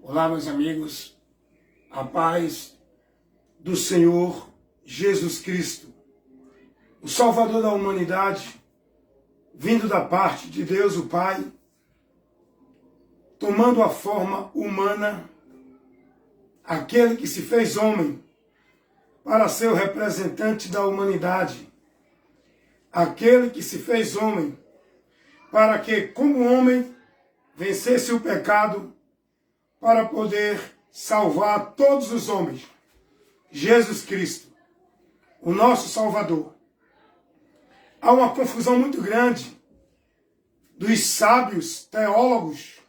Olá, meus amigos, a paz do Senhor Jesus Cristo, o Salvador da humanidade, vindo da parte de Deus o Pai, tomando a forma humana, aquele que se fez homem para ser o representante da humanidade, aquele que se fez homem para que, como homem, vencesse o pecado para poder salvar todos os homens. Jesus Cristo, o nosso Salvador. Há uma confusão muito grande dos sábios teólogos,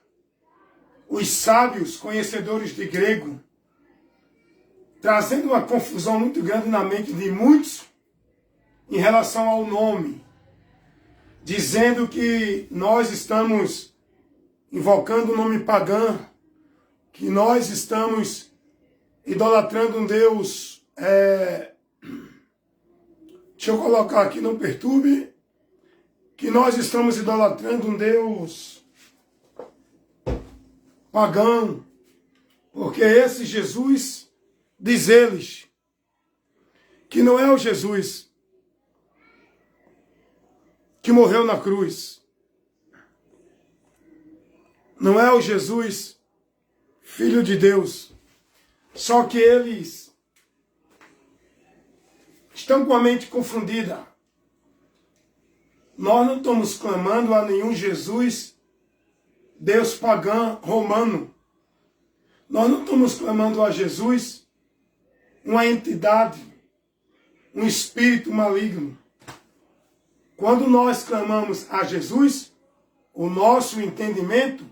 os sábios conhecedores de grego, trazendo uma confusão muito grande na mente de muitos em relação ao nome, dizendo que nós estamos invocando o nome pagão, que nós estamos idolatrando um Deus, deixa eu colocar aqui, não perturbe, que nós estamos idolatrando um Deus pagão, porque esse Jesus, diz eles, que não é o Jesus que morreu na cruz, não é o Jesus Filho de Deus, só que eles estão com a mente confundida. Nós não estamos clamando a nenhum Jesus, Deus pagão romano. Nós não estamos clamando a Jesus, uma entidade, um espírito maligno. Quando nós clamamos a Jesus, o nosso entendimento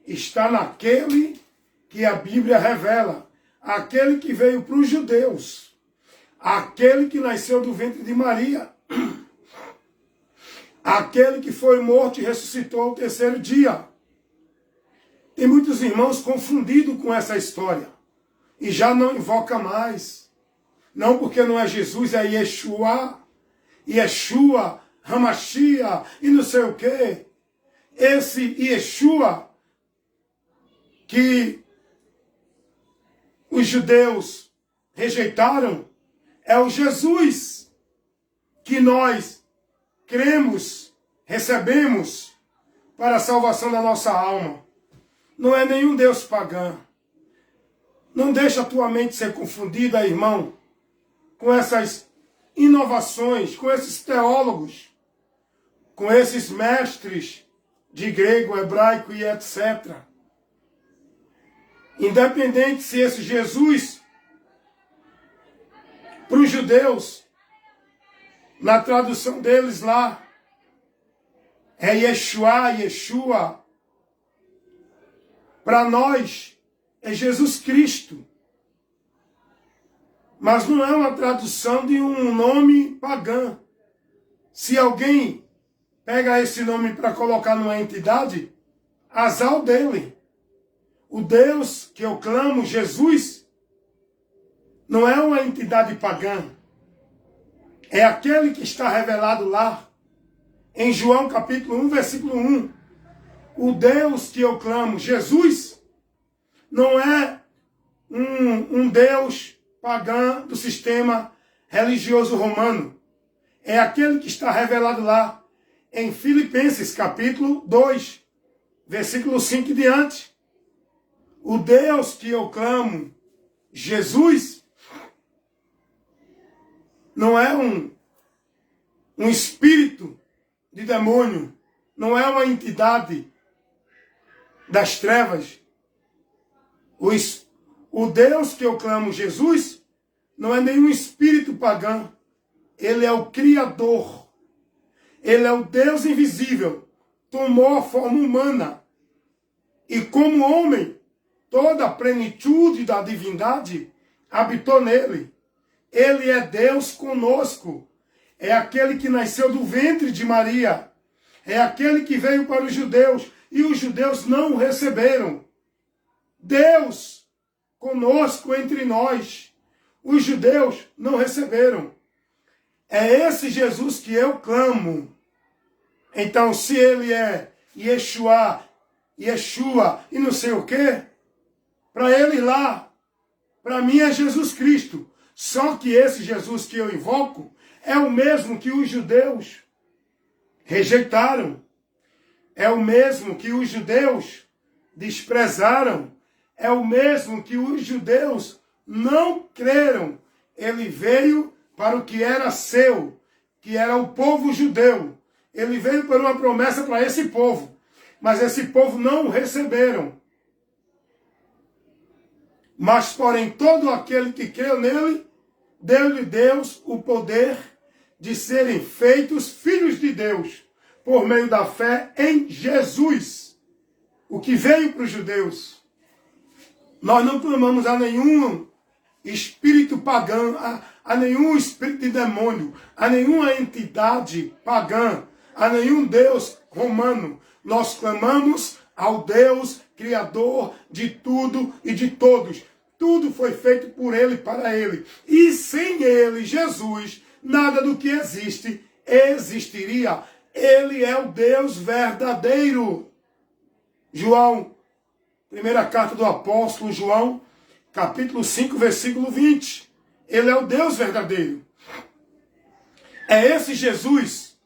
está naquele que a Bíblia revela, aquele que veio para os judeus, aquele que nasceu do ventre de Maria, aquele que foi morto e ressuscitou ao terceiro dia. Tem muitos irmãos confundidos com essa história e já não invoca mais. Não porque não é Jesus, é Yeshua, Yeshua, Hamashia e não sei o quê. Esse Yeshua que os judeus rejeitaram é o Jesus que nós cremos, recebemos para a salvação da nossa alma. Não é nenhum Deus pagão. Não deixa a tua mente ser confundida, irmão, com essas inovações, com esses teólogos, com esses mestres de grego, hebraico e etc. Independente se esse Jesus, para os judeus, na tradução deles lá, é Yeshua, Yeshua. Para nós, é Jesus Cristo. Mas não é uma tradução de um nome pagão. Se alguém pega esse nome para colocar numa entidade, azar dele. O Deus que eu clamo, Jesus, não é uma entidade pagã. É aquele que está revelado lá, em João capítulo 1, versículo 1. O Deus que eu clamo, Jesus, não é um Deus pagão do sistema religioso romano. É aquele que está revelado lá, em Filipenses capítulo 2, versículo 5 e diante. O Deus que eu clamo, Jesus, não é um espírito de demônio, não é uma entidade das trevas. O Deus que eu clamo, Jesus, não é nenhum espírito pagão. Ele é o Criador. Ele é o Deus invisível. Tomou a forma humana. E como homem, toda a plenitude da divindade habitou nele. Ele é Deus conosco. É aquele que nasceu do ventre de Maria. É aquele que veio para os judeus. E os judeus não o receberam. Deus conosco entre nós. Os judeus não receberam. É esse Jesus que eu clamo. Então, se ele é Yeshua e não sei o quê, para ele lá. Para mim é Jesus Cristo. Só que esse Jesus que eu invoco é o mesmo que os judeus rejeitaram. É o mesmo que os judeus desprezaram. É o mesmo que os judeus não creram. Ele veio para o que era seu, que era o povo judeu. Ele veio para uma promessa para esse povo. Mas esse povo não o receberam. Mas, porém, todo aquele que creu nele, deu-lhe Deus o poder de serem feitos filhos de Deus, por meio da fé em Jesus, o que veio para os judeus. Nós não clamamos a nenhum espírito pagão, a nenhum espírito de demônio, a nenhuma entidade pagã, a nenhum Deus romano. Nós clamamos ao Deus Criador de tudo e de todos. Tudo foi feito por Ele e para Ele. E sem Ele, Jesus, nada do que existe existiria. Ele é o Deus verdadeiro. João, primeira carta do apóstolo João, capítulo 5, versículo 20. Ele é o Deus verdadeiro. É esse Jesus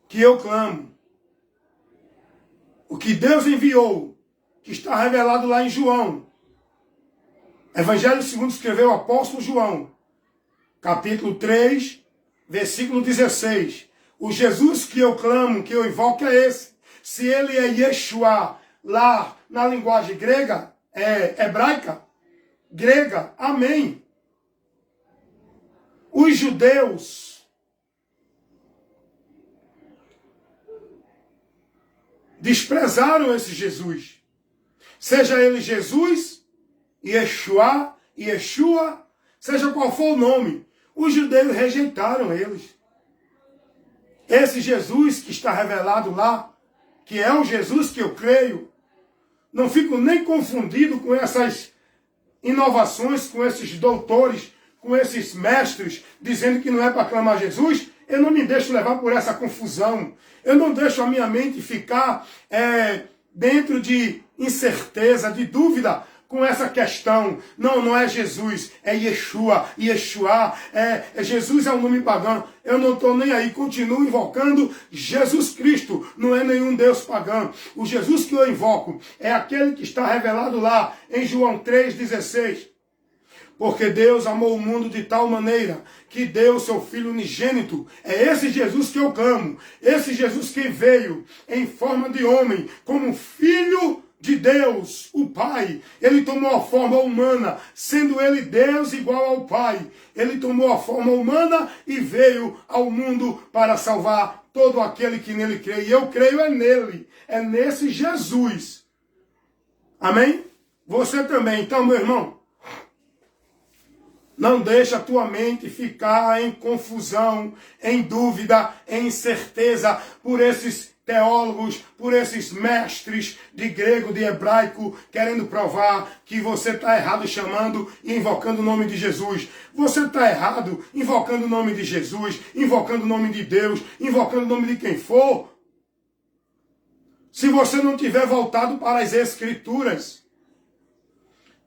que eu clamo. O que Deus enviou, que está revelado lá em João. Evangelho segundo escreveu o apóstolo João, capítulo 3, versículo 16. O Jesus que eu clamo, que eu invoco é esse. Se ele é Yeshua, lá na linguagem grega, hebraica, grega, amém. Os judeus desprezaram esse Jesus. Seja ele Jesus, Yeshua, seja qual for o nome, os judeus rejeitaram eles. Esse Jesus que está revelado lá, que é o Jesus que eu creio, não fico nem confundido com essas inovações, com esses doutores, com esses mestres, dizendo que não é para clamar Jesus. Eu não me deixo levar por essa confusão. Eu não deixo a minha mente ficar dentro de incerteza, de dúvida com essa questão. Não, não é Jesus, é Yeshua. Jesus é um nome pagão. Eu não estou nem aí, continuo invocando Jesus Cristo. Não é nenhum Deus pagão. O Jesus que eu invoco é aquele que está revelado lá em João 3,16. Porque Deus amou o mundo de tal maneira que deu o seu Filho unigênito. É esse Jesus que eu clamo. Esse Jesus que veio em forma de homem, como Filho de Deus, o Pai. Ele tomou a forma humana, sendo ele Deus igual ao Pai. Ele tomou a forma humana e veio ao mundo para salvar todo aquele que nele crê. E eu creio é nele, é nesse Jesus. Amém? Você também. Então, meu irmão, não deixa a tua mente ficar em confusão, em dúvida, em incerteza por esses teólogos, por esses mestres de grego, de hebraico, querendo provar que você está errado chamando e invocando o nome de Jesus. Você está errado invocando o nome de Jesus, invocando o nome de Deus, invocando o nome de quem for. Se você não tiver voltado para as Escrituras,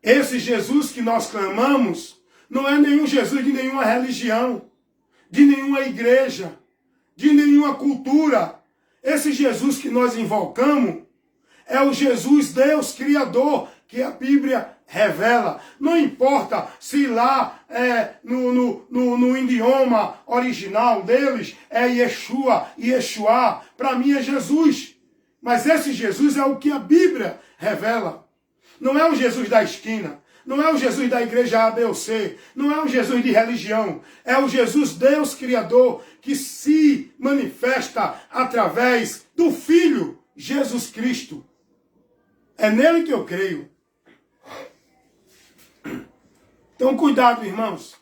esse Jesus que nós clamamos não é nenhum Jesus de nenhuma religião, de nenhuma igreja, de nenhuma cultura. Esse Jesus que nós invocamos é o Jesus Deus Criador que a Bíblia revela. Não importa se lá no idioma original deles é Yeshua. Para mim é Jesus. Mas esse Jesus é o que a Bíblia revela. Não é o Jesus da esquina. Não é o Jesus da igreja A, B ou C. Não é o Jesus de religião. É o Jesus Deus Criador que se manifesta através do Filho Jesus Cristo. É nele que eu creio. Então, cuidado, irmãos.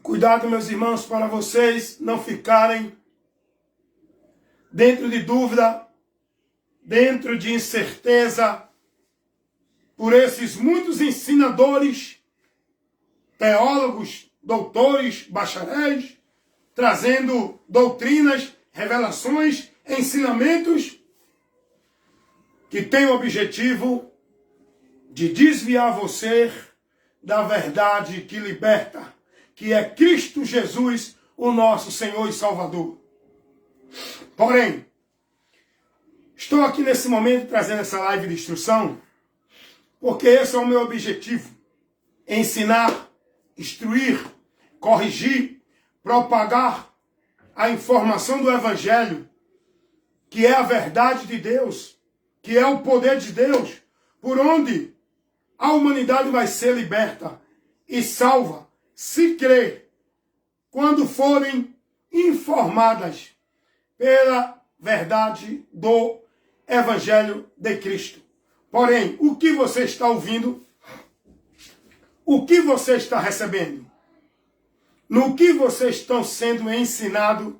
Cuidado, meus irmãos, para vocês não ficarem dentro de dúvida, dentro de incerteza, por esses muitos ensinadores, teólogos, doutores, bacharéis, trazendo doutrinas, revelações, ensinamentos que tem o objetivo de desviar você da verdade que liberta, que é Cristo Jesus, o nosso Senhor e Salvador. Porém, estou aqui nesse momento trazendo essa live de instrução, porque esse é o meu objetivo: ensinar, instruir, corrigir, propagar a informação do Evangelho, que é a verdade de Deus, que é o poder de Deus, por onde a humanidade vai ser liberta e salva, se crer, quando forem informadas pela verdade do Evangelho de Cristo. Porém, o que você está ouvindo, o que você está recebendo, no que vocês estão sendo ensinados,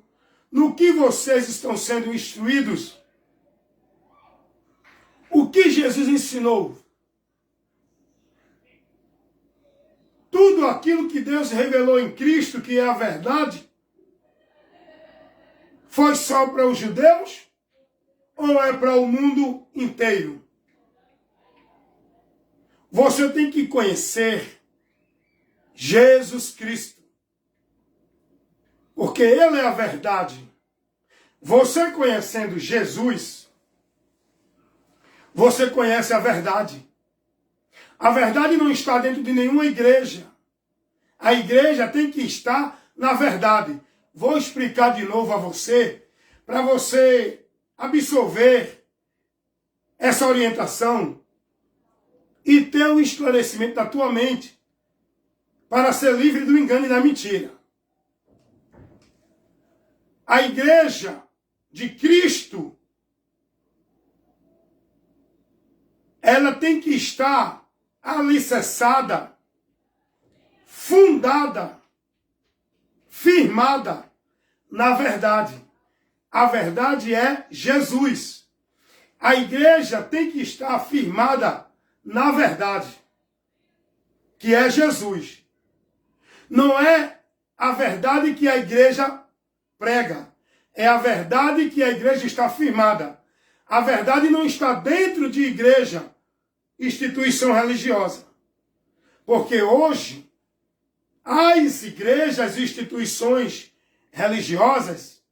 no que vocês estão sendo instruídos, o que Jesus ensinou, tudo aquilo que Deus revelou em Cristo, que é a verdade, foi só para os judeus ou é para o mundo inteiro? Você tem que conhecer Jesus Cristo, porque Ele é a verdade. Você conhecendo Jesus, você conhece a verdade. A verdade não está dentro de nenhuma igreja. A igreja tem que estar na verdade. Vou explicar de novo a você, para você absorver essa orientação e ter o esclarecimento da tua mente, para ser livre do engano e da mentira. A igreja de Cristo, ela tem que estar alicerçada, fundada, firmada na verdade. A verdade é Jesus. A igreja tem que estar firmada na verdade, que é Jesus. Não é a verdade que a igreja prega, é a verdade que a igreja está firmada. A verdade não está dentro de igreja, instituição religiosa. Porque hoje, as igrejas e instituições religiosas,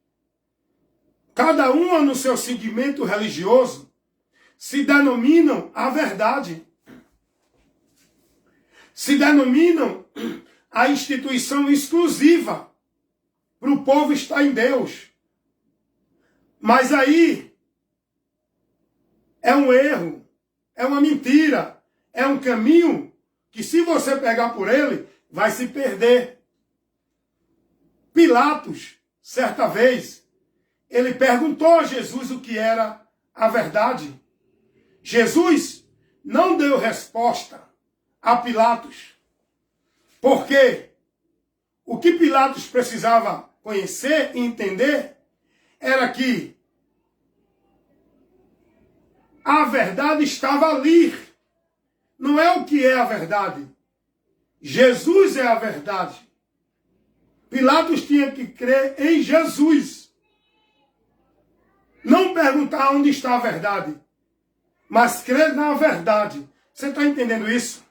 cada uma no seu segmento religioso, se denominam a verdade. Se denominam a instituição exclusiva para o povo estar em Deus. Mas aí é um erro, é uma mentira, é um caminho que, se você pegar por ele, vai se perder. Pilatos, certa vez, ele perguntou a Jesus o que era a verdade. Jesus não deu resposta a Pilatos. Porque o que Pilatos precisava conhecer e entender era que a verdade estava ali. Não é o que é a verdade. Jesus é a verdade. Pilatos tinha que crer em Jesus. Não perguntar onde está a verdade, mas crer na verdade. Você está entendendo isso?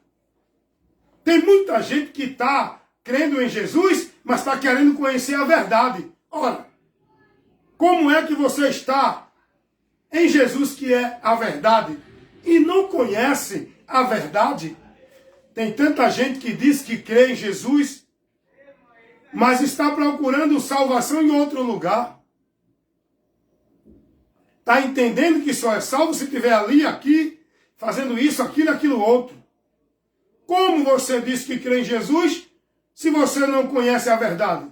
Tem muita gente que está crendo em Jesus, mas está querendo conhecer a verdade. Ora, como é que você está em Jesus, que é a verdade, e não conhece a verdade? Tem tanta gente que diz que crê em Jesus, mas está procurando salvação em outro lugar. Está entendendo que só é salvo se estiver ali, aqui, fazendo isso, aquilo, aquilo outro. Como você diz que crê em Jesus, se você não conhece a verdade?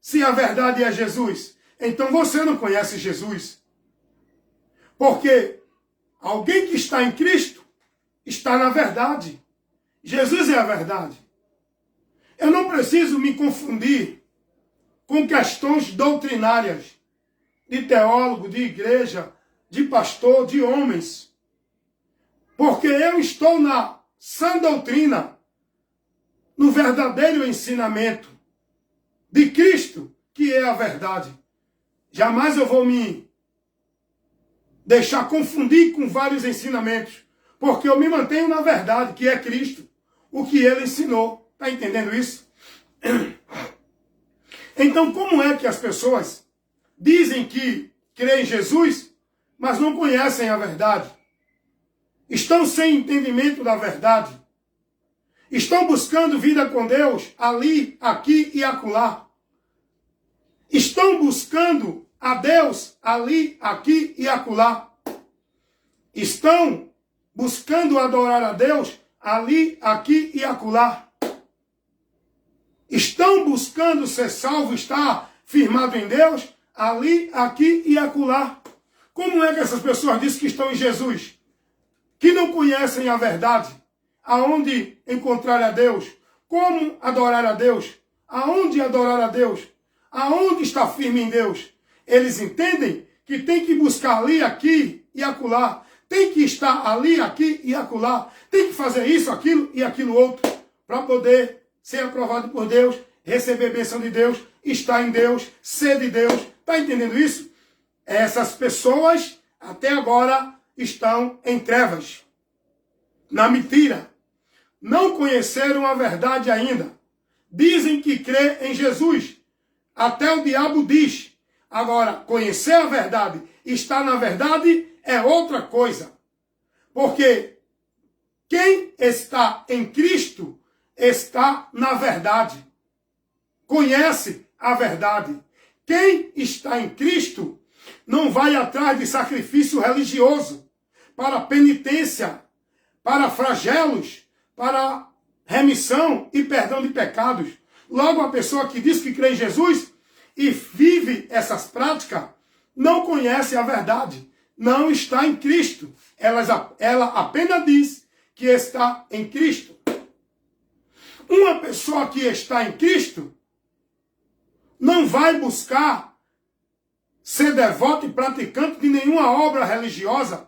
Se a verdade é Jesus, então você não conhece Jesus. Porque alguém que está em Cristo está na verdade. Jesus é a verdade. Eu não preciso me confundir com questões doutrinárias de teólogo, de igreja, de pastor, de homens. Porque eu estou na sã doutrina, no verdadeiro ensinamento de Cristo, que é a verdade. Jamais eu vou me deixar confundir com vários ensinamentos, porque eu me mantenho na verdade, que é Cristo, o que ele ensinou. Está entendendo isso? Então, como é que as pessoas dizem que creem em Jesus, mas não conhecem a verdade? Estão sem entendimento da verdade. Estão buscando vida com Deus ali, aqui e acolá. Estão buscando a Deus ali, aqui e acolá. Estão buscando adorar a Deus ali, aqui e acolá. Estão buscando ser salvo, estar firmado em Deus ali, aqui e acolá. Como é que essas pessoas dizem que estão em Jesus? Que não conhecem a verdade, aonde encontrar a Deus, como adorar a Deus, aonde adorar a Deus, aonde estar firme em Deus. Eles entendem que tem que buscar ali, aqui e acolá, tem que estar ali, aqui e acolá, tem que fazer isso, aquilo e aquilo outro, para poder ser aprovado por Deus, receber bênção de Deus, estar em Deus, ser de Deus. Está entendendo isso? Essas pessoas, até agora, estão em trevas, na mentira. Não conheceram a verdade ainda. Dizem que crê em Jesus. Até o diabo diz. Agora, conhecer a verdade, estar na verdade, é outra coisa. Porque quem está em Cristo está na verdade. Conhece a verdade. Quem está em Cristo não vai atrás de sacrifício religioso, para penitência, para flagelos, para remissão e perdão de pecados. Logo, a pessoa que diz que crê em Jesus e vive essas práticas, não conhece a verdade, não está em Cristo. Ela apenas diz que está em Cristo. Uma pessoa que está em Cristo não vai buscar ser devoto e praticante de nenhuma obra religiosa.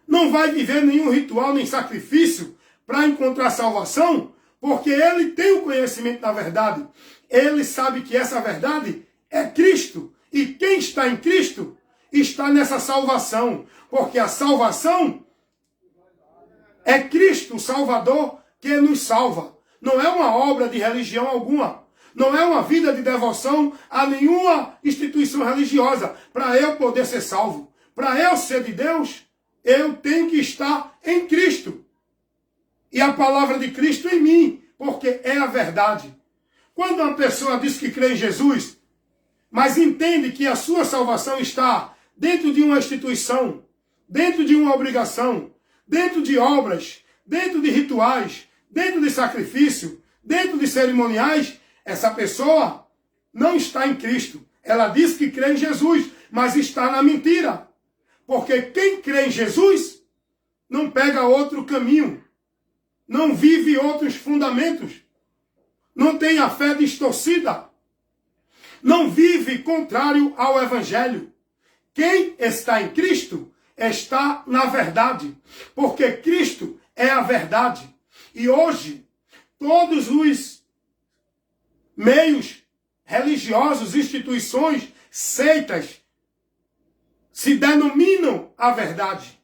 Não vai viver nenhum ritual nem sacrifício para encontrar salvação, porque ele tem o conhecimento da verdade. Ele sabe que essa verdade é Cristo. E quem está em Cristo está nessa salvação. Porque a salvação é Cristo, o Salvador, que nos salva. Não é uma obra de religião alguma. Não é uma vida de devoção a nenhuma instituição religiosa para eu poder ser salvo. Para eu ser de Deus, eu tenho que estar em Cristo. E a palavra de Cristo em mim, porque é a verdade. Quando uma pessoa diz que crê em Jesus, mas entende que a sua salvação está dentro de uma instituição, dentro de uma obrigação, dentro de obras, dentro de rituais, dentro de sacrifício, dentro de cerimoniais, essa pessoa não está em Cristo. Ela diz que crê em Jesus, mas está na mentira. Porque quem crê em Jesus não pega outro caminho, não vive outros fundamentos, não tem a fé distorcida, não vive contrário ao Evangelho. Quem está em Cristo está na verdade, porque Cristo é a verdade. E hoje, todos os meios religiosos, instituições, seitas, se denominam a verdade.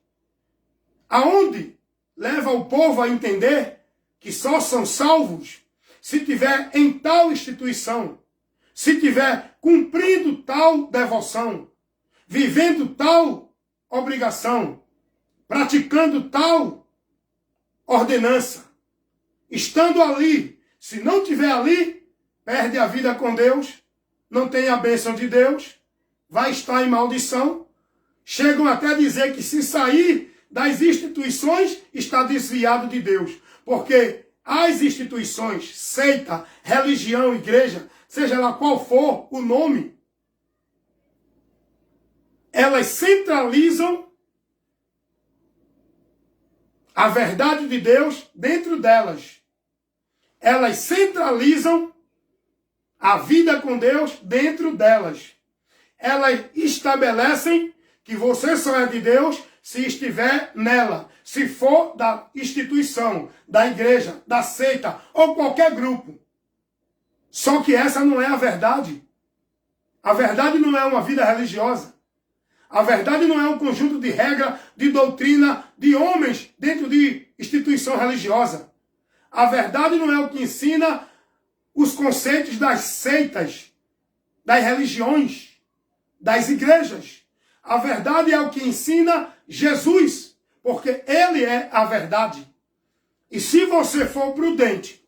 Aonde leva o povo a entender que só são salvos se tiver em tal instituição, se tiver cumprindo tal devoção, vivendo tal obrigação, praticando tal ordenança, estando ali. Se não tiver ali, perde a vida com Deus, não tem a bênção de Deus, vai estar em maldição. Chegam até a dizer que se sair das instituições, está desviado de Deus. Porque as instituições, seita, religião, igreja, seja lá qual for o nome, elas centralizam a verdade de Deus dentro delas. Elas centralizam a vida com Deus dentro delas. Elas estabelecem que você só é de Deus se estiver nela, se for da instituição, da igreja, da seita ou qualquer grupo. Só que essa não é a verdade. A verdade não é uma vida religiosa. A verdade não é um conjunto de regra, de doutrina, de homens dentro de instituição religiosa. A verdade não é o que ensina os conceitos das seitas, das religiões, das igrejas. A verdade é o que ensina Jesus, porque ele é a verdade. E se você for prudente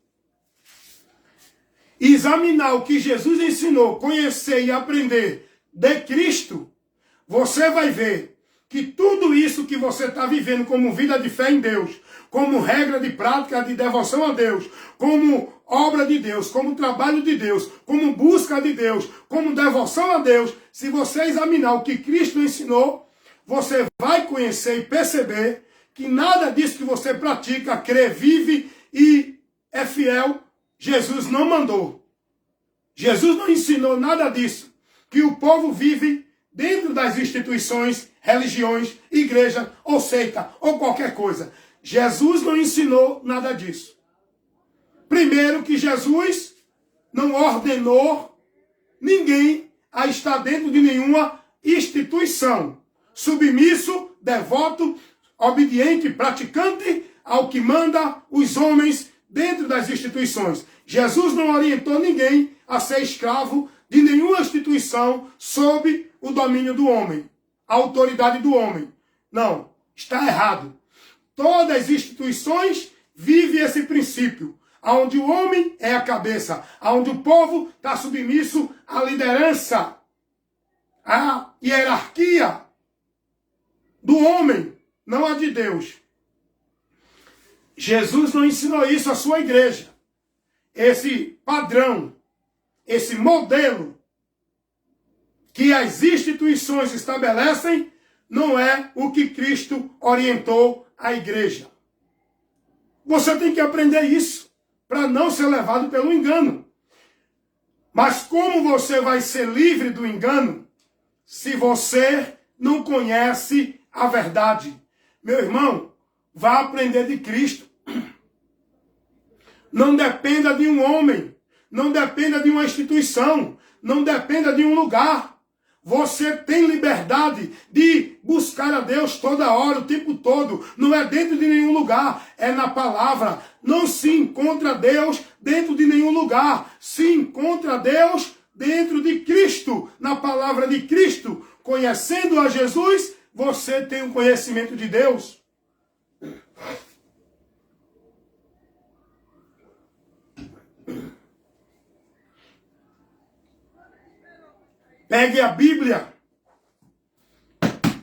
e examinar o que Jesus ensinou, conhecer e aprender de Cristo, você vai ver que tudo isso que você está vivendo como vida de fé em Deus, como regra de prática de devoção a Deus, como obra de Deus, como trabalho de Deus, como busca de Deus, como devoção a Deus, se você examinar o que Cristo ensinou, você vai conhecer e perceber que nada disso que você pratica, crê, vive e é fiel, Jesus não mandou. Jesus não ensinou nada disso, que o povo vive dentro das instituições, religiões, igreja ou seita ou qualquer coisa. Jesus não ensinou nada disso. Primeiro que Jesus não ordenou ninguém a estar dentro de nenhuma instituição. Submisso, devoto, obediente, praticante ao que manda os homens dentro das instituições. Jesus não orientou ninguém a ser escravo de nenhuma instituição sob o domínio do homem, a autoridade do homem. Não, está errado. Todas as instituições vivem esse princípio, onde o homem é a cabeça, onde o povo está submisso à liderança, à hierarquia do homem, não a de Deus. Jesus não ensinou isso à sua igreja. Esse padrão, esse modelo que as instituições estabelecem, não é o que Cristo orientou a igreja. Você tem que aprender isso, para não ser levado pelo engano. Mas como você vai ser livre do engano, se você não conhece a verdade? Meu irmão, vá aprender de Cristo. Não dependa de um homem, não dependa de uma instituição, não dependa de um lugar. Você tem liberdade de buscar a Deus toda hora, o tempo todo. Não é dentro de nenhum lugar, é na palavra. Não se encontra Deus dentro de nenhum lugar. Se encontra Deus dentro de Cristo, na palavra de Cristo. Conhecendo a Jesus, você tem um conhecimento de Deus. Pegue a Bíblia,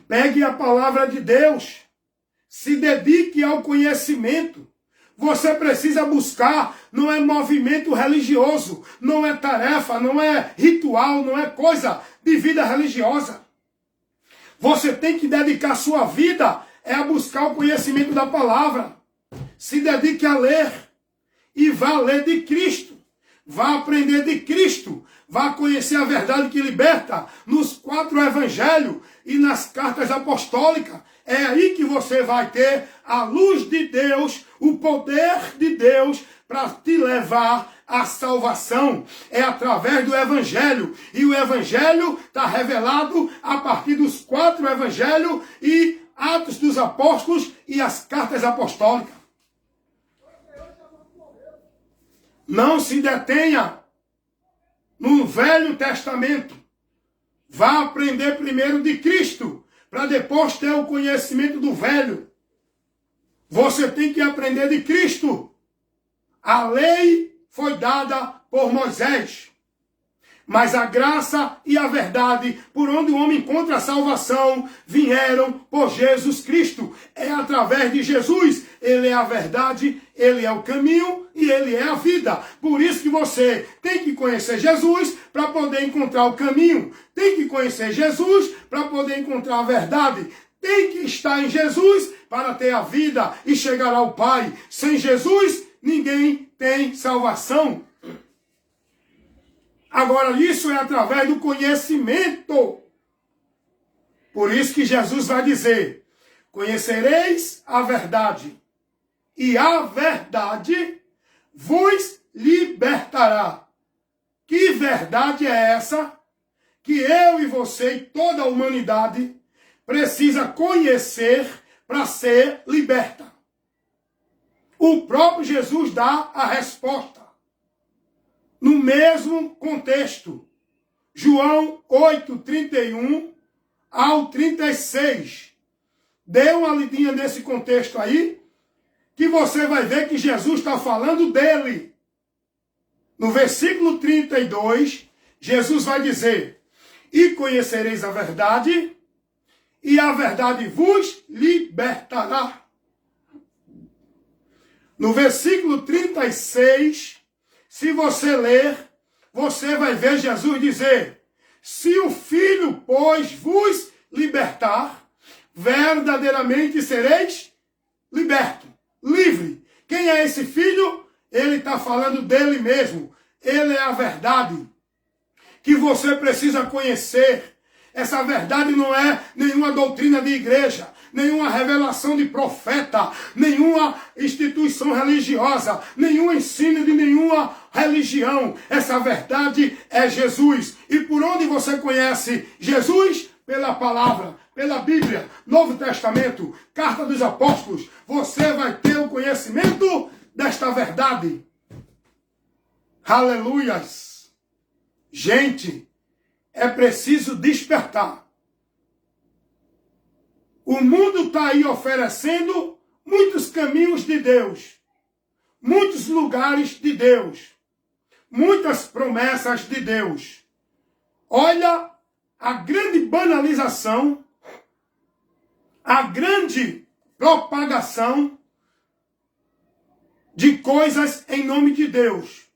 pegue a palavra de Deus, se dedique ao conhecimento. Você precisa buscar, não é movimento religioso, não é tarefa, não é ritual, não é coisa de vida religiosa. Você tem que dedicar sua vida a buscar o conhecimento da palavra. Se dedique a ler e vá ler de Cristo. Vá aprender de Cristo. Vá conhecer a verdade que liberta nos 4 evangelhos e nas cartas apostólicas. É aí que você vai ter a luz de Deus, o poder de Deus para te levar à salvação. É através do evangelho. E o evangelho está revelado a partir dos 4 evangelhos e Atos dos Apóstolos e as cartas apostólicas. Não se detenha no Velho Testamento. Vá aprender primeiro de Cristo, para depois ter o conhecimento do Velho. Você tem que aprender de Cristo. A lei foi dada por Moisés. Mas a graça e a verdade, por onde o homem encontra a salvação, vieram por Jesus Cristo. É através de Jesus. Ele é a verdade, ele é o caminho e ele é a vida. Por isso que você tem que conhecer Jesus para poder encontrar o caminho. Tem que conhecer Jesus para poder encontrar a verdade. Tem que estar em Jesus para ter a vida e chegar ao Pai. Sem Jesus, ninguém tem salvação. Agora, isso é através do conhecimento. Por isso que Jesus vai dizer: conhecereis a verdade, e a verdade vos libertará. Que verdade é essa? Que eu e você e toda a humanidade precisa conhecer para ser liberta. O próprio Jesus dá a resposta. No mesmo contexto. João 8, 31 ao 36. Dê uma lidinha nesse contexto aí, que você vai ver que Jesus está falando dele. No versículo 32, Jesus vai dizer: e conhecereis a verdade, e a verdade vos libertará. No versículo 36, se você ler, você vai ver Jesus dizer: se o Filho, pois, vos libertar, verdadeiramente sereis libertos, livre. Quem é esse Filho? Ele está falando dele mesmo. Ele é a verdade que você precisa conhecer. Essa verdade não é nenhuma doutrina de igreja, nenhuma revelação de profeta, nenhuma instituição religiosa, nenhum ensino de nenhuma religião. Essa verdade é Jesus. E por onde você conhece Jesus? Pela palavra, pela Bíblia, Novo Testamento, Carta dos Apóstolos. Você vai ter o conhecimento desta verdade. Aleluias! Gente, é preciso despertar. O mundo está aí oferecendo muitos caminhos de Deus, muitos lugares de Deus, muitas promessas de Deus. Olha a grande banalização, a grande propagação de coisas em nome de Deus.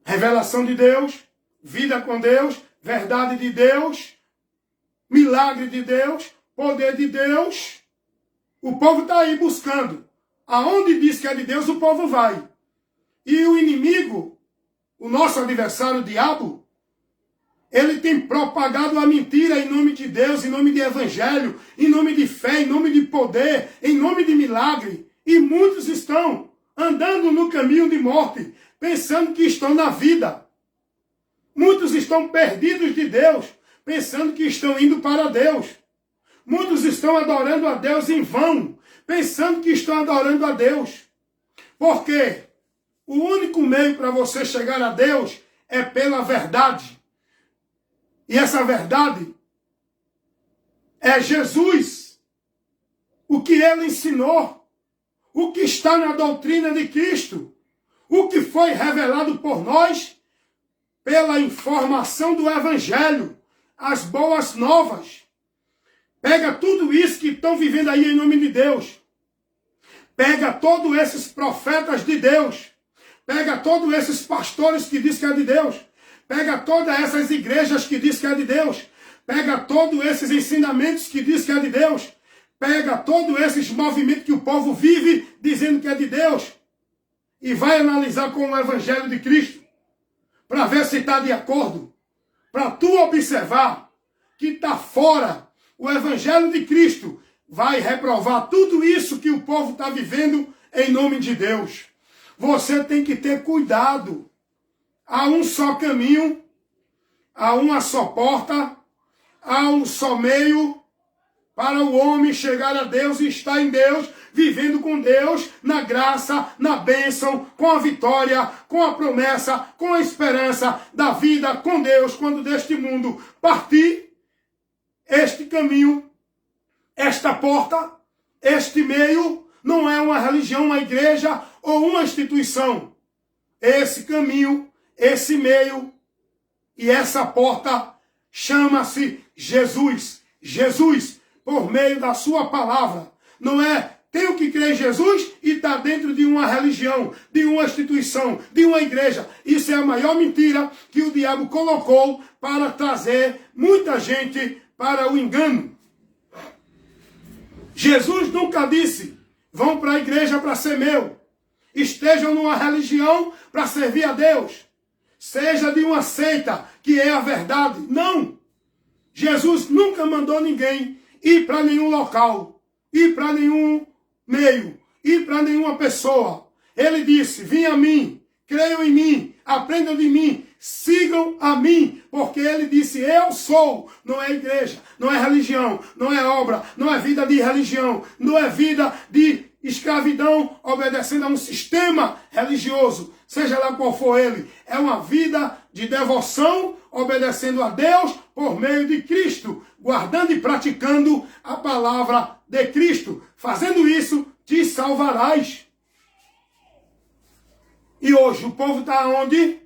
Revelação de Deus, vida com Deus, verdade de Deus, milagre de Deus, poder de Deus. O povo está aí buscando. Aonde diz que é de Deus, o povo vai. E o inimigo, o nosso adversário, o diabo, ele tem propagado a mentira em nome de Deus, em nome de evangelho, em nome de fé, em nome de poder, em nome de milagre. E muitos estão andando no caminho de morte, pensando que estão na vida. Muitos estão perdidos de Deus, pensando que estão indo para Deus. Muitos estão adorando a Deus em vão, pensando que estão adorando a Deus. Por quê? O único meio para você chegar a Deus é pela verdade. E essa verdade é Jesus. O que ele ensinou, o que está na doutrina de Cristo, o que foi revelado por nós pela informação do Evangelho, as boas novas. Pega tudo isso que estão vivendo aí em nome de Deus. Pega todos esses profetas de Deus. Pega todos esses pastores que dizem que é de Deus. Pega todas essas igrejas que dizem que é de Deus. Pega todos esses ensinamentos que dizem que é de Deus. Pega todos esses movimentos que o povo vive dizendo que é de Deus. E vai analisar com o Evangelho de Cristo. Para ver se está de acordo. Para tu observar que está fora. O Evangelho de Cristo vai reprovar tudo isso que o povo está vivendo em nome de Deus. Você tem que ter cuidado. Há um só caminho, há uma só porta, há um só meio para o homem chegar a Deus e estar em Deus, vivendo com Deus, na graça, na bênção, com a vitória, com a promessa, com a esperança da vida com Deus, quando deste mundo partir. Este caminho, esta porta, este meio, não é uma religião, uma igreja ou uma instituição. Esse caminho, esse meio e essa porta chama-se Jesus. Jesus, por meio da sua palavra. Não é, tenho que crer em Jesus e estar dentro de uma religião, de uma instituição, de uma igreja. Isso é a maior mentira que o diabo colocou para trazer muita gente para o engano. Jesus nunca disse, vão para a igreja para ser meu. Estejam numa religião para servir a Deus. Seja de uma seita, que é a verdade. Não! Jesus nunca mandou ninguém ir para nenhum local, ir para nenhum meio, ir para nenhuma pessoa. Ele disse, vim a mim, creiam em mim, aprendam de mim, sigam a mim, porque ele disse, eu sou, não é igreja, não é religião, não é obra, não é vida de religião, não é vida de escravidão, obedecendo a um sistema religioso, seja lá qual for ele, é uma vida de devoção, obedecendo a Deus por meio de Cristo, guardando e praticando a palavra de Cristo. Fazendo isso, te salvarás. E hoje o povo está onde?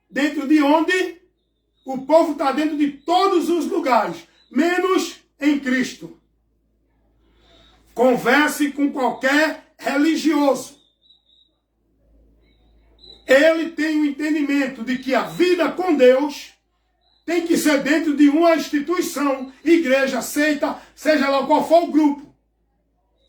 Dentro de onde? O povo está dentro de todos os lugares, menos em Cristo. Converse com qualquer religioso. Ele tem o entendimento de que a vida com Deus tem que ser dentro de uma instituição, igreja, seita, seja lá qual for o grupo.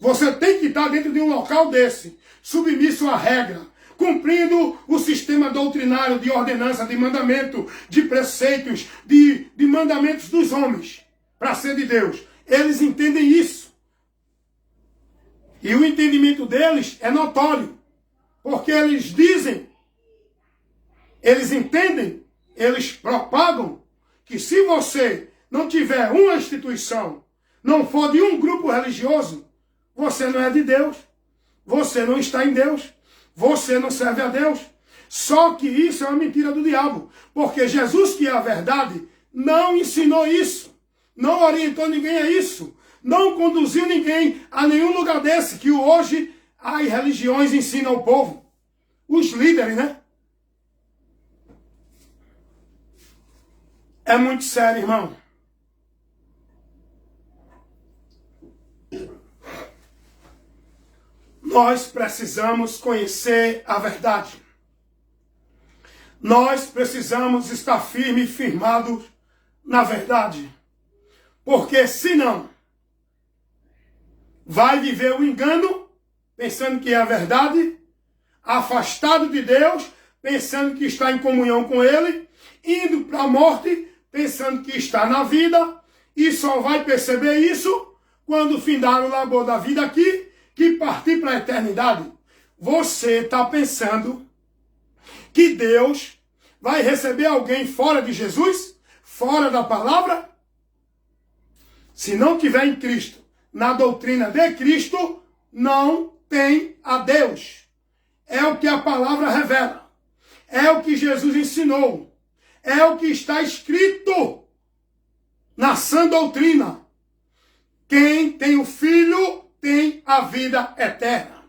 Você tem que estar dentro de um local desse, submisso à regra, cumprindo o sistema doutrinário de ordenança, de mandamento, de preceitos, de mandamentos dos homens, para ser de Deus. Eles entendem isso. E o entendimento deles é notório, porque eles dizem, eles entendem, eles propagam, que se você não tiver uma instituição, não for de um grupo religioso, você não é de Deus, você não está em Deus, você não serve a Deus. Só que isso é uma mentira do diabo, porque Jesus, que é a verdade, não ensinou isso, não orientou ninguém a isso, não conduziu ninguém a nenhum lugar desse, que hoje as religiões ensinam ao povo. Os líderes, né? É muito sério, irmão. Nós precisamos conhecer a verdade. Nós precisamos estar firmes e firmados na verdade. Porque senão, vai viver o engano, pensando que é a verdade, afastado de Deus, pensando que está em comunhão com Ele, indo para a morte, pensando que está na vida, e só vai perceber isso quando findar o labor da vida aqui, que partir para a eternidade. Você está pensando que Deus vai receber alguém fora de Jesus? Fora da palavra? Se não tiver em Cristo, na doutrina de Cristo, não tem a Deus. É o que a palavra revela. É o que Jesus ensinou. É o que está escrito na sã doutrina. Quem tem o Filho tem a vida eterna.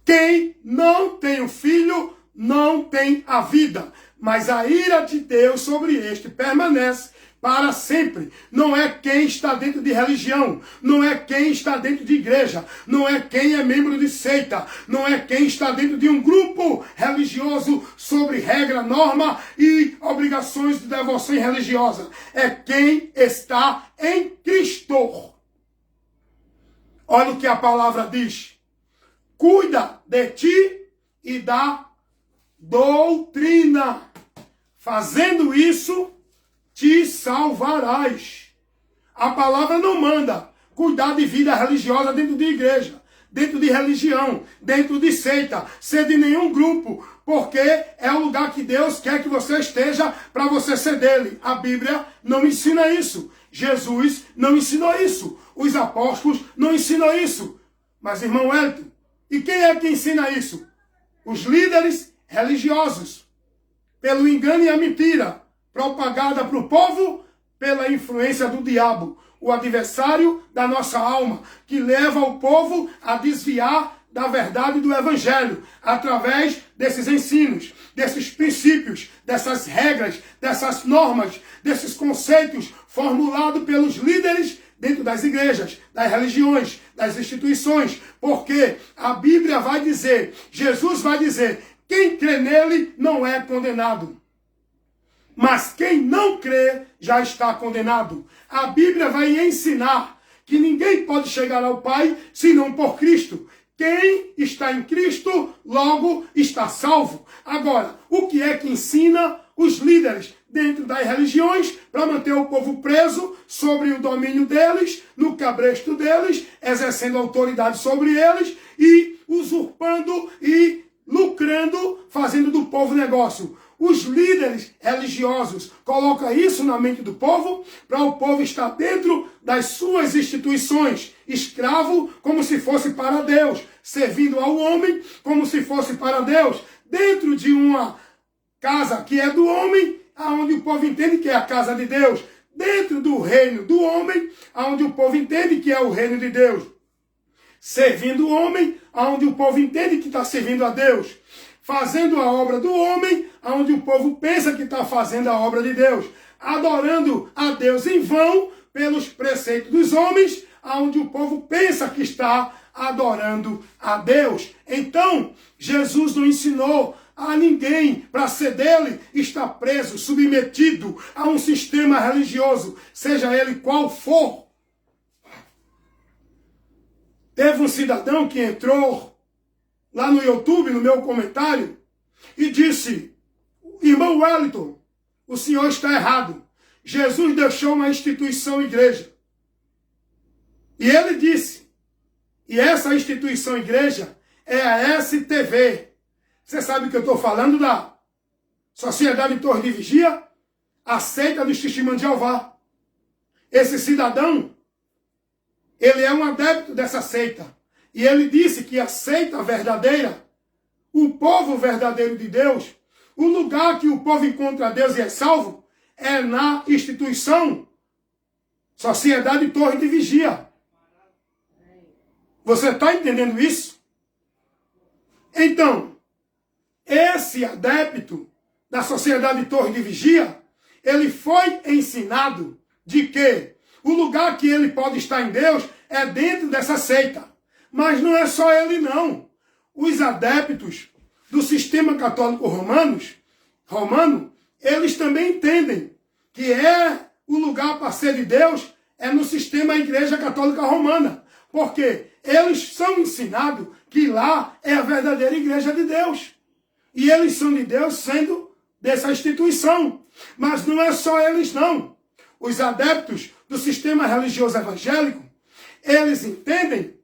Quem não tem o Filho não tem a vida. Mas a ira de Deus sobre este permanece para sempre. Não é quem está dentro de religião, não é quem está dentro de igreja, não é quem é membro de seita, não é quem está dentro de um grupo religioso sobre regra, norma e obrigações de devoção religiosa. É quem está em Cristo. Olha o que a palavra diz. Cuida de ti e da doutrina. Fazendo isso, te salvarás. A palavra não manda cuidar de vida religiosa dentro de igreja, dentro de religião, dentro de seita, ser de nenhum grupo, porque é o lugar que Deus quer que você esteja para você ser dele. A Bíblia não ensina isso. Jesus não ensinou isso. Os apóstolos não ensinam isso. Mas, irmão Wellington, e quem é que ensina isso? Os líderes religiosos. Pelo engano e a mentira propagada para o povo pela influência do diabo, o adversário da nossa alma, que leva o povo a desviar da verdade do evangelho, através desses ensinos, desses princípios, dessas regras, dessas normas, desses conceitos formulados pelos líderes dentro das igrejas, das religiões, das instituições, porque a Bíblia vai dizer, Jesus vai dizer, quem crê nele não é condenado. Mas quem não crê já está condenado. A Bíblia vai ensinar que ninguém pode chegar ao Pai senão por Cristo. Quem está em Cristo, logo está salvo. Agora, o que é que ensina os líderes dentro das religiões para manter o povo preso sobre o domínio deles, no cabresto deles, exercendo autoridade sobre eles e usurpando e lucrando, fazendo do povo negócio. os líderes religiosos colocam isso na mente do povo, para o povo estar dentro das suas instituições, escravo como se fosse para Deus, servindo ao homem como se fosse para Deus, dentro de uma casa que é do homem, aonde o povo entende que é a casa de Deus, dentro do reino do homem, aonde o povo entende que é o reino de Deus, servindo o homem, aonde o povo entende que está servindo a Deus, fazendo a obra do homem, aonde o povo pensa que está fazendo a obra de Deus, adorando a Deus em vão pelos preceitos dos homens, aonde o povo pensa que está adorando a Deus. Então, Jesus não ensinou a ninguém para ser dele estar preso, submetido a um sistema religioso, seja ele qual for. Teve um cidadão que entrou lá no YouTube, no meu comentário, e disse: irmão Wellington, o senhor está errado. Jesus deixou uma instituição igreja. E ele disse, e essa instituição igreja é a STV. Você sabe o que eu estou falando da Sociedade Torre de Vigia? A seita dos Testemunhos de Jeová. Esse cidadão, ele é um adepto dessa seita. E ele disse que a seita verdadeira, o povo verdadeiro de Deus, o lugar que o povo encontra Deus e é salvo, é na instituição Sociedade Torre de Vigia. Você está entendendo isso? Então, esse adepto da Sociedade Torre de Vigia, ele foi ensinado de que o lugar que ele pode estar em Deus é dentro dessa seita. Mas não é só ele, não. Os adeptos do sistema católico romano, eles também entendem que o lugar para ser de Deus é no sistema Igreja Católica Romana. Porque eles são ensinados que lá é a verdadeira igreja de Deus. E eles são de Deus sendo dessa instituição. Mas não é só eles, não. Os adeptos do sistema religioso evangélico, eles entendem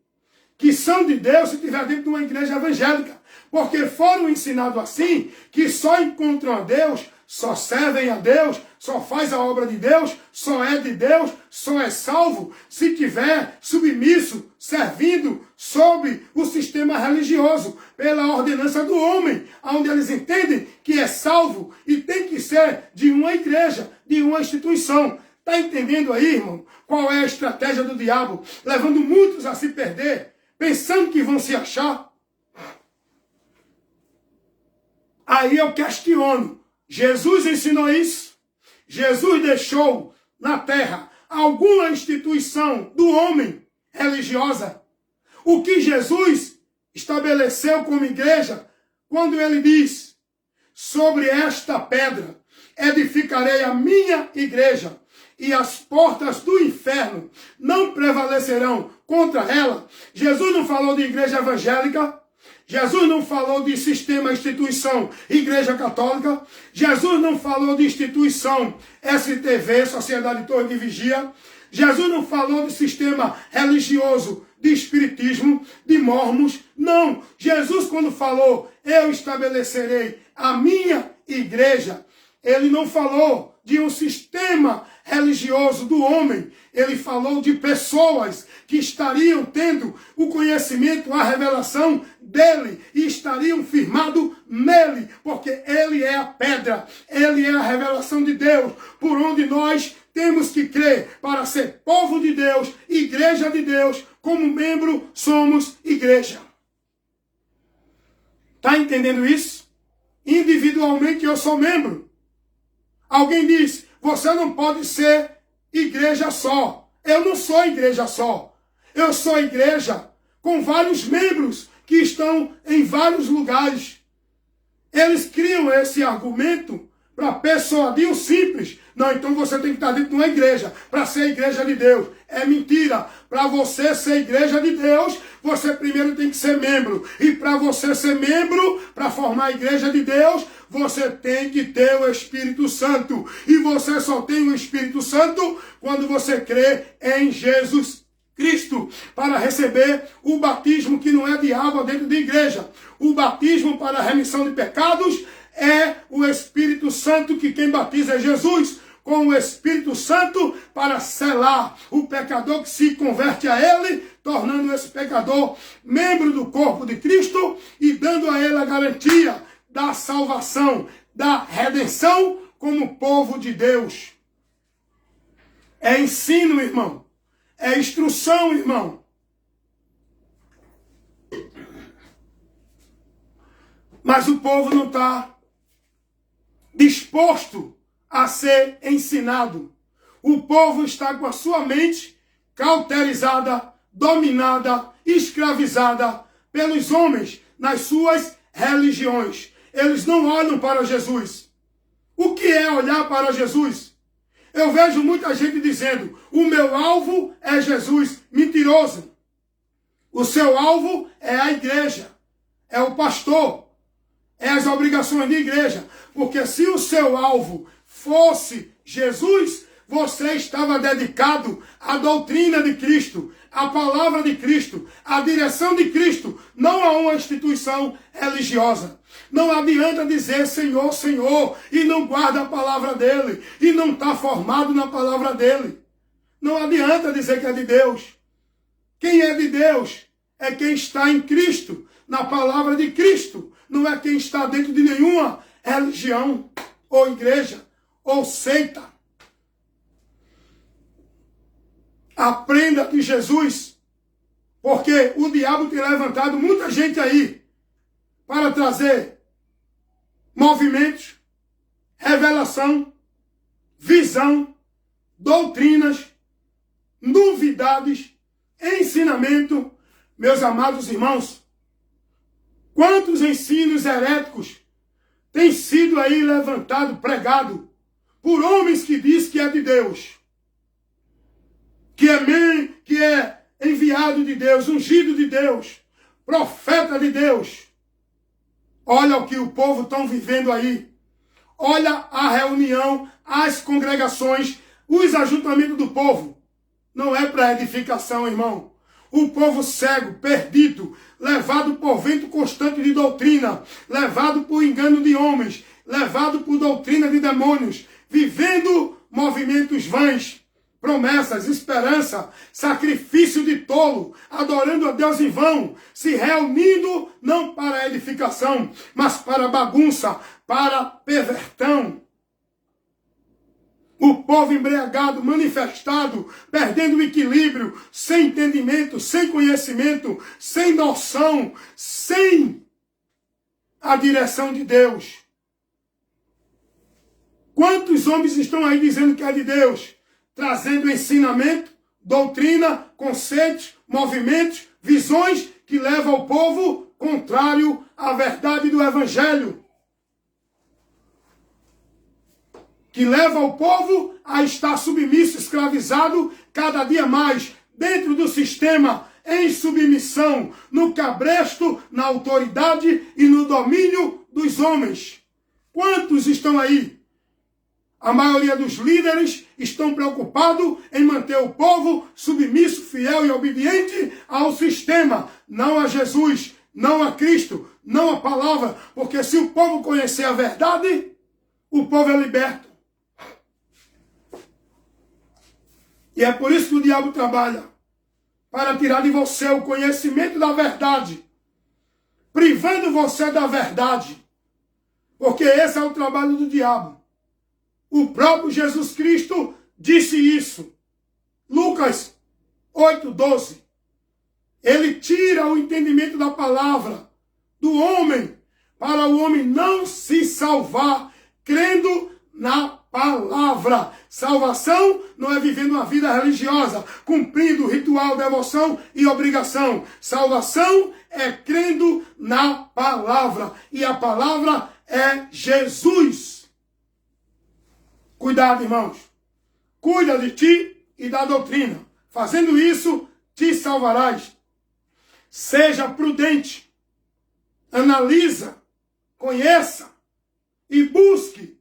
que são de Deus se estiver dentro de uma igreja evangélica. Porque foram ensinados assim, que só encontram a Deus, só servem a Deus, só faz a obra de Deus, só é de Deus, só é salvo, se tiver submisso, servindo sob o sistema religioso, pela ordenança do homem, onde eles entendem que é salvo e tem que ser de uma igreja, de uma instituição. Está entendendo aí, irmão, qual é a estratégia do diabo, levando muitos a se perder, pensando que vão se achar? Aí eu questiono, Jesus ensinou isso? Jesus deixou na terra alguma instituição do homem religiosa? O que Jesus estabeleceu como igreja quando ele diz: sobre esta pedra edificarei a minha igreja e as portas do inferno não prevalecerão contra ela? Jesus não falou de igreja evangélica. Jesus não falou de sistema, instituição, igreja católica. Jesus não falou de instituição, STV, Sociedade Torre de Vigia. Jesus não falou de sistema religioso, de espiritismo, de mormons. Não. Jesus, quando falou, eu estabelecerei a minha igreja, ele não falou de um sistema religioso do homem. Ele falou de pessoas que estariam tendo o conhecimento, a revelação dele e estariam firmados nele, porque ele é a pedra, ele é a revelação de Deus, por onde nós temos que crer para ser povo de Deus, igreja de Deus. Como membro, somos igreja. Está entendendo isso? Individualmente eu sou membro. Alguém diz: você não pode ser igreja só. Eu não sou igreja só. Eu sou igreja com vários membros que estão em vários lugares. Eles criam esse argumento para persuadir o simples. Não, então você tem que estar dentro de uma igreja para ser igreja de Deus. É mentira. Para você ser igreja de Deus, você primeiro tem que ser membro. E para você ser membro, para formar a igreja de Deus, você tem que ter o Espírito Santo. E você só tem o Espírito Santo quando você crê em Jesus Cristo, para receber o batismo que não é de água dentro da igreja. O batismo para a remissão de pecados é o Espírito Santo, que quem batiza é Jesus, com o Espírito Santo para selar o pecador que se converte a ele, tornando esse pecador membro do corpo de Cristo e dando a ele a garantia da salvação, da redenção como povo de Deus. É ensino, irmão. É instrução, irmão. Mas o povo não está disposto a ser ensinado. O povo está com a sua mente cauterizada, dominada, escravizada pelos homens nas suas religiões. Eles não olham para Jesus. O que é olhar para Jesus? Eu vejo muita gente dizendo, o meu alvo é Jesus. Mentiroso. O seu alvo é a igreja, é o pastor, é as obrigações de igreja. Porque se o seu alvo fosse Jesus, você estava dedicado à doutrina de Cristo, à palavra de Cristo, à direção de Cristo, não a uma instituição religiosa. Não adianta dizer Senhor, Senhor, e não guarda a palavra dele, e não está formado na palavra dele. Não adianta dizer que é de Deus. Quem é de Deus é quem está em Cristo, na palavra de Cristo. Não é quem está dentro de nenhuma religião, ou igreja, ou seita. Aprenda de Jesus, porque o diabo tem levantado muita gente aí para trazer movimentos, revelação, visão, doutrinas, novidades, ensinamento. Meus amados irmãos, quantos ensinos heréticos têm sido aí levantado, pregado por homens que diz que é de Deus, que é enviado de Deus, ungido de Deus, profeta de Deus. Olha o que o povo está vivendo aí. Olha a reunião, as congregações, os ajuntamentos do povo. Não é para edificação, irmão. O povo cego, perdido, levado por vento constante de doutrina, levado por engano de homens, levado por doutrina de demônios, vivendo movimentos vãs, promessas, esperança, sacrifício de tolo, adorando a Deus em vão, se reunindo não para edificação, mas para bagunça, para pervertão. O povo embriagado, manifestado, perdendo o equilíbrio, sem entendimento, sem conhecimento, sem noção, sem a direção de Deus. Quantos homens estão aí dizendo que é de Deus? Trazendo ensinamento, doutrina, conceitos, movimentos, visões que levam o povo contrário à verdade do Evangelho. Que leva o povo a estar submisso, escravizado, cada dia mais, dentro do sistema, em submissão, no cabresto, na autoridade e no domínio dos homens. Quantos estão aí? A maioria dos líderes estão preocupados em manter o povo submisso, fiel e obediente ao sistema, não a Jesus, não a Cristo, não a palavra, porque se o povo conhecer a verdade, o povo é liberto. E é por isso que o diabo trabalha, para tirar de você o conhecimento da verdade, privando você da verdade, porque esse é o trabalho do diabo. O próprio Jesus Cristo disse isso. Lucas 8:12. Ele tira o entendimento da palavra do homem, para o homem não se salvar, crendo na palavra. Salvação não é vivendo uma vida religiosa, cumprindo ritual, devoção e obrigação. Salvação é crendo na palavra. E a palavra é Jesus. Cuidado, irmãos. Cuida de ti e da doutrina. Fazendo isso, te salvarás. Seja prudente. Analisa, conheça e busque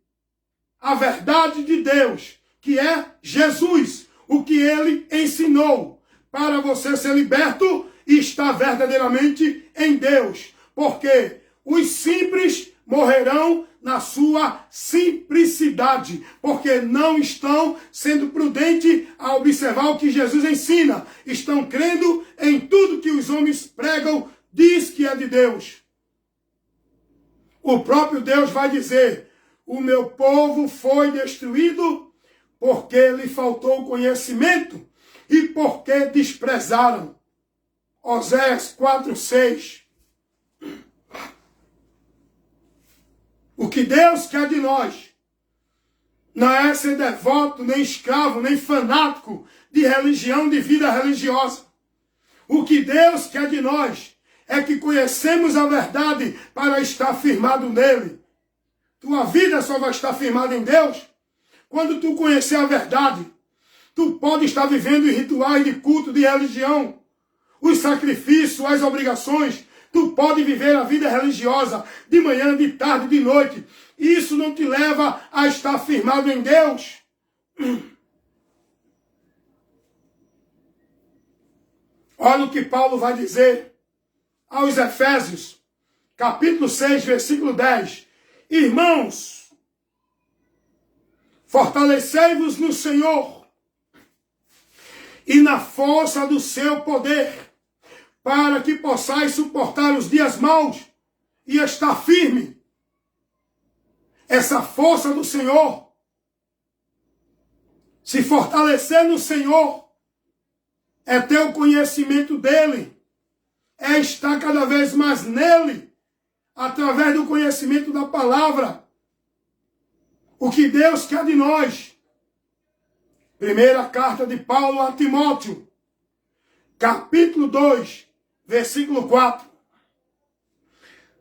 a verdade de Deus, que é Jesus, o que ele ensinou, para você ser liberto e estar verdadeiramente em Deus. Porque os simples morrerão na sua simplicidade, porque não estão sendo prudentes a observar o que Jesus ensina. Estão crendo em tudo que os homens pregam, diz que é de Deus. O próprio Deus vai dizer: o meu povo foi destruído porque lhe faltou conhecimento e porque desprezaram. Oséias 4:6. O que Deus quer de nós não é ser devoto, nem escravo, nem fanático de religião, de vida religiosa. O que Deus quer de nós é que conhecemos a verdade para estar firmado nele. Tua vida só vai estar firmada em Deus quando tu conhecer a verdade. Tu pode estar vivendo em rituais de culto, de religião, os sacrifícios, as obrigações. Tu pode viver a vida religiosa de manhã, de tarde, de noite. Isso não te leva a estar firmado em Deus. Olha o que Paulo vai dizer aos Efésios, capítulo 6, versículo 10. Irmãos, fortalecei-vos no Senhor e na força do seu poder, para que possais suportar os dias maus e estar firme. Essa força do Senhor, se fortalecer no Senhor, é ter o conhecimento dele, é estar cada vez mais nele, através do conhecimento da palavra. O que Deus quer de nós. Primeira carta de Paulo a Timóteo, capítulo 2, versículo 4.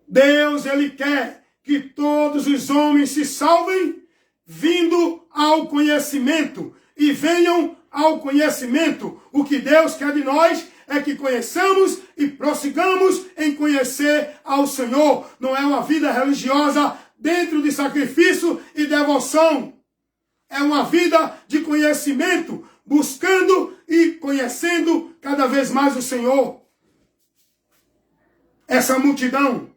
Deus, ele quer que todos os homens se salvem, vindo ao conhecimento, e venham ao conhecimento. O que Deus quer de nós é que conheçamos e prossigamos em conhecer ao Senhor. Não é uma vida religiosa dentro de sacrifício e devoção. É uma vida de conhecimento, buscando e conhecendo cada vez mais o Senhor. Essa multidão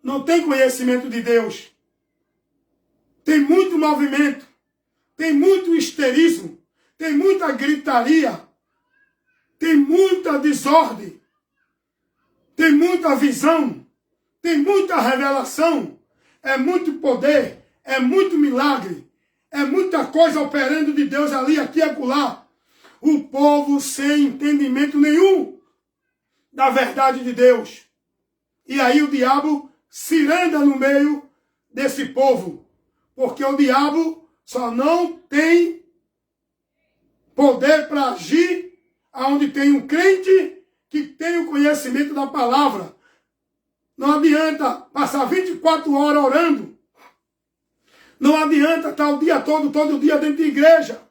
não tem conhecimento de Deus. Tem muito movimento, tem muito histerismo, tem muita gritaria, tem muita desordem, tem muita visão, tem muita revelação, é muito poder, é muito milagre, é muita coisa operando de Deus ali, aqui e acolá. O povo sem entendimento nenhum da verdade de Deus. E aí o diabo ciranda no meio desse povo, porque o diabo só não tem poder para agir aonde tem um crente que tem o conhecimento da palavra. Não adianta passar 24 horas orando. Não adianta estar o dia todo dia dentro de igreja.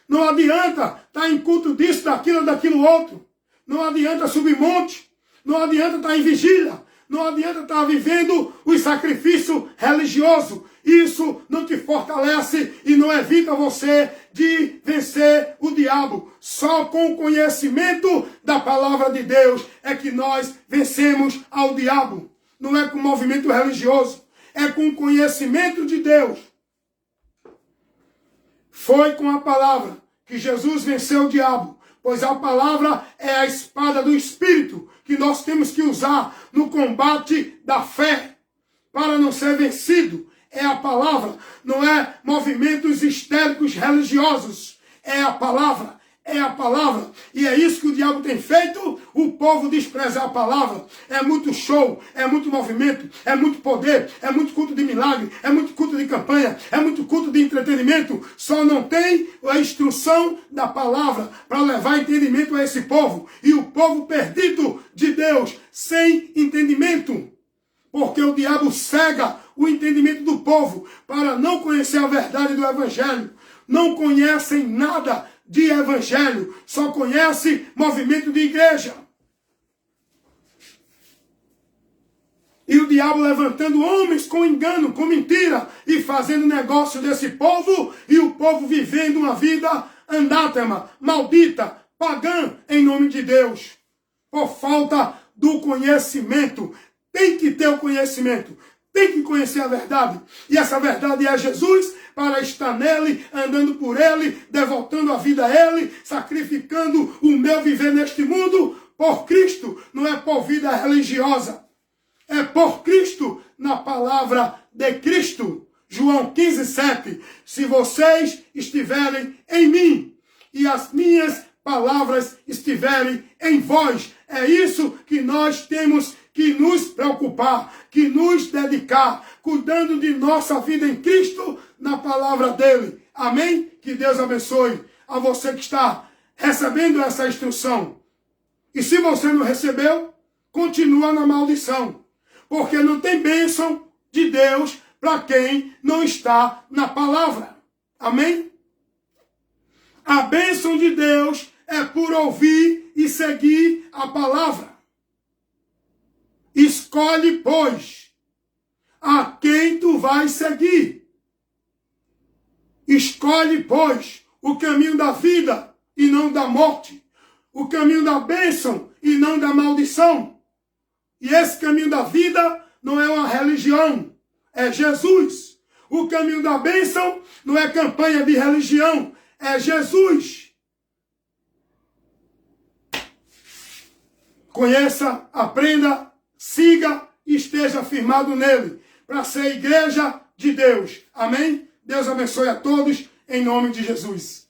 Não adianta estar em culto disso, daquilo outro. Não adianta subir monte. Não adianta estar em vigília. Não adianta estar vivendo os sacrifícios religiosos. Isso não te fortalece e não evita você de vencer o diabo. Só com o conhecimento da palavra de Deus é que nós vencemos ao diabo. Não é com movimento religioso. É com o conhecimento de Deus. Foi com a palavra que Jesus venceu o diabo. Pois a palavra é a espada do Espírito que nós temos que usar no combate da fé para não ser vencido. É a palavra, não é movimentos histéricos religiosos. É a palavra, é a palavra. E é isso que o diabo tem feito, o povo desprezar a palavra. É muito show, é muito movimento, é muito poder, é muito culto de milagre, é muito culto de campanha, é muito culto de entretenimento. Só não tem a instrução da palavra para levar entendimento a esse povo. E o povo perdido de Deus, sem entendimento. Porque o diabo cega o entendimento do povo para não conhecer a verdade do Evangelho. Não conhecem nada de Evangelho, só conhece movimento de igreja. E o diabo levantando homens com engano, com mentira, e fazendo negócio desse povo, e o povo vivendo uma vida anátema, maldita, pagã, em nome de Deus. Por falta do conhecimento. Tem que ter o conhecimento. tem que conhecer a verdade. E essa verdade é Jesus, para estar nele, andando por ele, devotando a vida a ele, sacrificando o meu viver neste mundo por Cristo. Não é por vida religiosa. É por Cristo, na palavra de Cristo. João 15:7. Se vocês estiverem em mim e as minhas palavras estiverem em vós, é isso que nós temos que nos preocupar, que nos dedicar, cuidando de nossa vida em Cristo, na palavra dele. Amém? Que Deus abençoe a você que está recebendo essa instrução. E se você não recebeu, continua na maldição. Porque não tem bênção de Deus para quem não está na palavra. Amém? A bênção de Deus é por ouvir e seguir a palavra. Escolhe, pois, a quem tu vais seguir. Escolhe, pois, o caminho da vida e não da morte. O caminho da bênção e não da maldição. E esse caminho da vida não é uma religião, é Jesus. O caminho da bênção não é campanha de religião, é Jesus. Conheça, aprenda, siga e esteja firmado nele, para ser igreja de Deus. Amém? Deus abençoe a todos, em nome de Jesus.